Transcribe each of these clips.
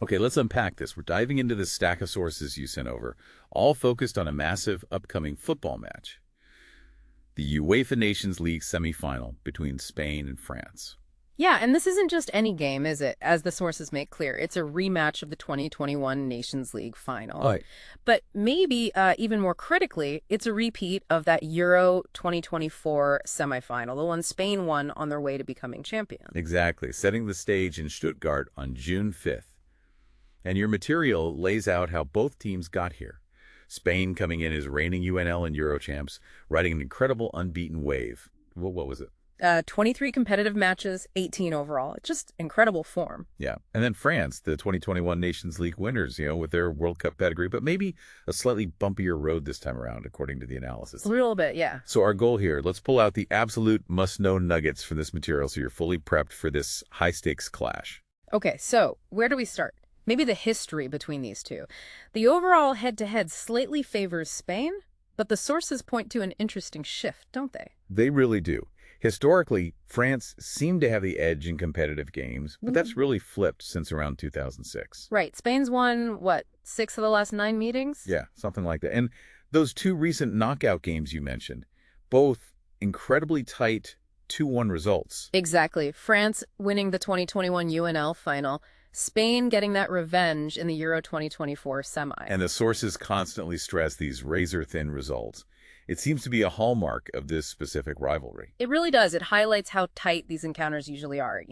Okay, let's unpack this. We're diving into this stack of sources you sent over, all focused on a massive upcoming football match. The UEFA Nations League semifinal between Spain and France. Yeah, and this isn't just any game, is it? As the sources make clear, it's a rematch of the 2021 Nations League final. Right. But maybe even more critically, it's a repeat of that Euro 2024 semifinal, the one Spain won on their way to becoming champion. Exactly, setting the stage in Stuttgart on June 5th. And your material lays out how both teams got here. Spain coming in as reigning UNL and Euro champs, riding an incredible unbeaten wave. What was it? 23 competitive matches, 18 overall. Just incredible form. Yeah. And then France, the 2021 Nations League winners, with their World Cup pedigree, but maybe a slightly bumpier road this time around, according to the analysis. A little bit, yeah. So our goal here, let's pull out the absolute must-know nuggets from this material so you're fully prepped for this high-stakes clash. Okay, so where do we start? Maybe the history between these two. The overall head-to-head slightly favors Spain, but the sources point to an interesting shift, don't they? They really do. Historically, France seemed to have the edge in competitive games, but that's really flipped since around 2006. Right. Spain's won, 6 of the last 9 meetings? Yeah, something like that. And those two recent knockout games you mentioned, both incredibly tight 2-1 results. Exactly. France winning the 2021 UNL final, Spain getting that revenge in the Euro 2024 semi. And the sources constantly stress these razor-thin results. It seems to be a hallmark of this specific rivalry. It really does. It highlights how tight these encounters usually are,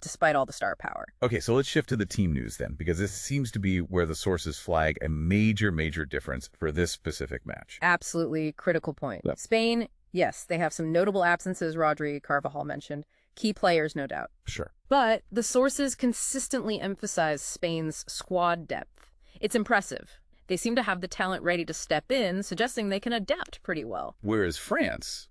despite all the star power. Okay, so let's shift to the team news then, because this seems to be where the sources flag a major, major difference for this specific match. Absolutely critical point. Yep. Spain, yes, they have some notable absences, Rodri, Carvajal mentioned. Key players, no doubt. Sure. But the sources consistently emphasize Spain's squad depth. It's impressive. They seem to have the talent ready to step in, suggesting they can adapt pretty well. Whereas France,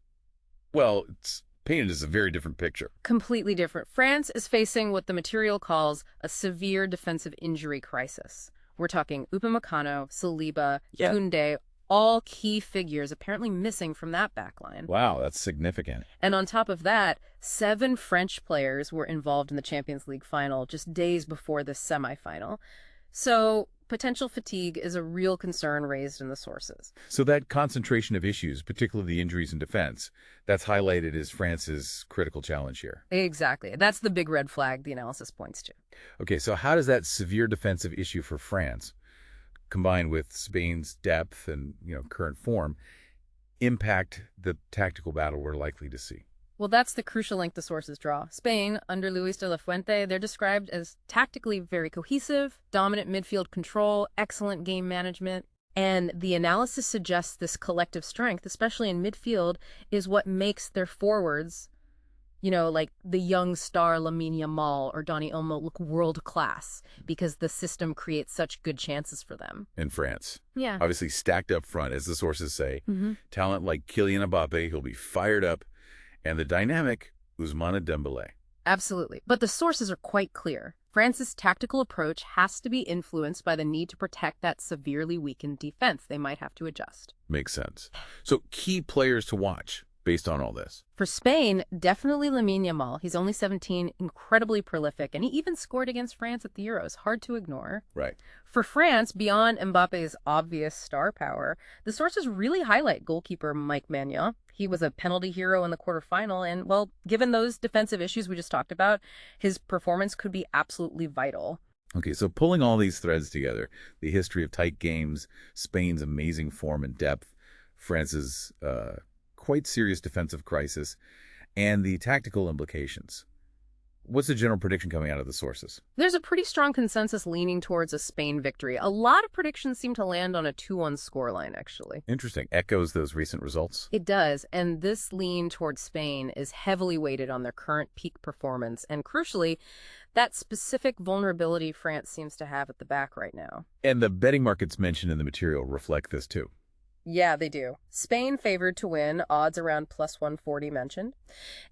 well, it's painted as a very different picture. Completely different. France is facing what the material calls a severe defensive injury crisis. We're talking Upamecano, Saliba, Koundé, all key figures apparently missing from that backline. Wow, that's significant. And on top of that, 7 French players were involved in the Champions League final just days before this semifinal. So potential fatigue is a real concern raised in the sources. So that concentration of issues, particularly the injuries in defense, that's highlighted as France's critical challenge here. Exactly. That's the big red flag the analysis points to. Okay, so how does that severe defensive issue for France, combined with Spain's depth and current form, impact the tactical battle we're likely to see? Well, that's the crucial link the sources draw. Spain, under Luis de la Fuente, they're described as tactically very cohesive, dominant midfield control, excellent game management. And the analysis suggests this collective strength, especially in midfield, is what makes their forwards, like the young star Lamine Yamal or Dani Olmo, look world-class because the system creates such good chances for them. In France. Yeah. Obviously stacked up front, as the sources say. Talent like Kylian Mbappe, he'll be fired up. And the dynamic, Ousmane Dembélé. Absolutely. But the sources are quite clear. France's tactical approach has to be influenced by the need to protect that severely weakened defense. They might have to adjust. Makes sense. So key players to watch based on all this. For Spain, definitely Lamine Yamal. He's only 17, incredibly prolific, and he even scored against France at the Euros. Hard to ignore. Right. For France, beyond Mbappe's obvious star power, the sources really highlight goalkeeper Mike Maignan. He was a penalty hero in the quarterfinal, and, well, given those defensive issues we just talked about, his performance could be absolutely vital. Okay, so pulling all these threads together, the history of tight games, Spain's amazing form and depth, France's quite serious defensive crisis, and the tactical implications. What's the general prediction coming out of the sources? There's a pretty strong consensus leaning towards a Spain victory. A lot of predictions seem to land on a 2-1 scoreline, actually. Interesting. Echoes those recent results? It does, and this lean towards Spain is heavily weighted on their current peak performance, and crucially, that specific vulnerability France seems to have at the back right now. And the betting markets mentioned in the material reflect this too. Yeah, they do. Spain favored to win, odds around plus 140 mentioned.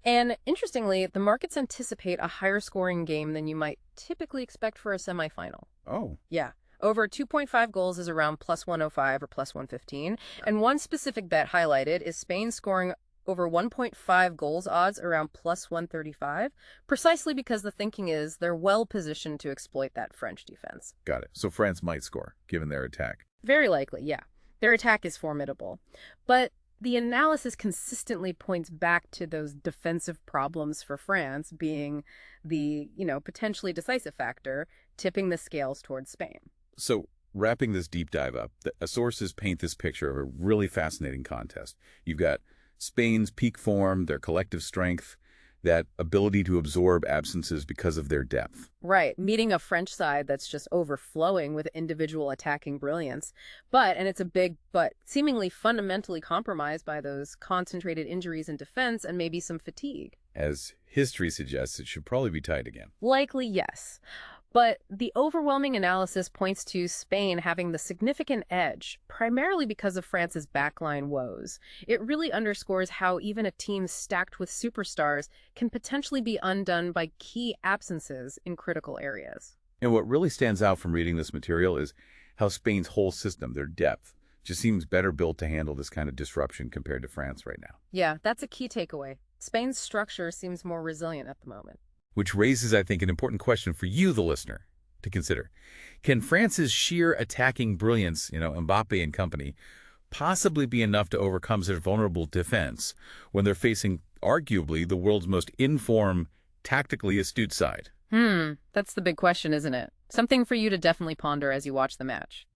And interestingly, the markets anticipate a higher scoring game than you might typically expect for a semifinal. Oh. Yeah. Over 2.5 goals is around plus 105 or plus 115. And one specific bet highlighted is Spain scoring over 1.5 goals odds around plus 135, precisely because the thinking is they're well positioned to exploit that French defense. Got it. So France might score, given their attack. Very likely, yeah. Their attack is formidable. But the analysis consistently points back to those defensive problems for France being the, potentially decisive factor, tipping the scales towards Spain. So wrapping this deep dive up, the sources paint this picture of a really fascinating contest. You've got Spain's peak form, their collective strength, that ability to absorb absences because of their depth. Right, meeting a French side that's just overflowing with individual attacking brilliance. And it's a big but, seemingly fundamentally compromised by those concentrated injuries in defense and maybe some fatigue. As history suggests, it should probably be tight again. Likely, yes. But the overwhelming analysis points to Spain having the significant edge, primarily because of France's backline woes. It really underscores how even a team stacked with superstars can potentially be undone by key absences in critical areas. And what really stands out from reading this material is how Spain's whole system, their depth, just seems better built to handle this kind of disruption compared to France right now. Yeah, that's a key takeaway. Spain's structure seems more resilient at the moment. Which raises, I think, an important question for you, the listener, to consider. Can France's sheer attacking brilliance, Mbappe and company, possibly be enough to overcome their vulnerable defense when they're facing, arguably, the world's most informed, tactically astute side? That's the big question, isn't it? Something for you to definitely ponder as you watch the match.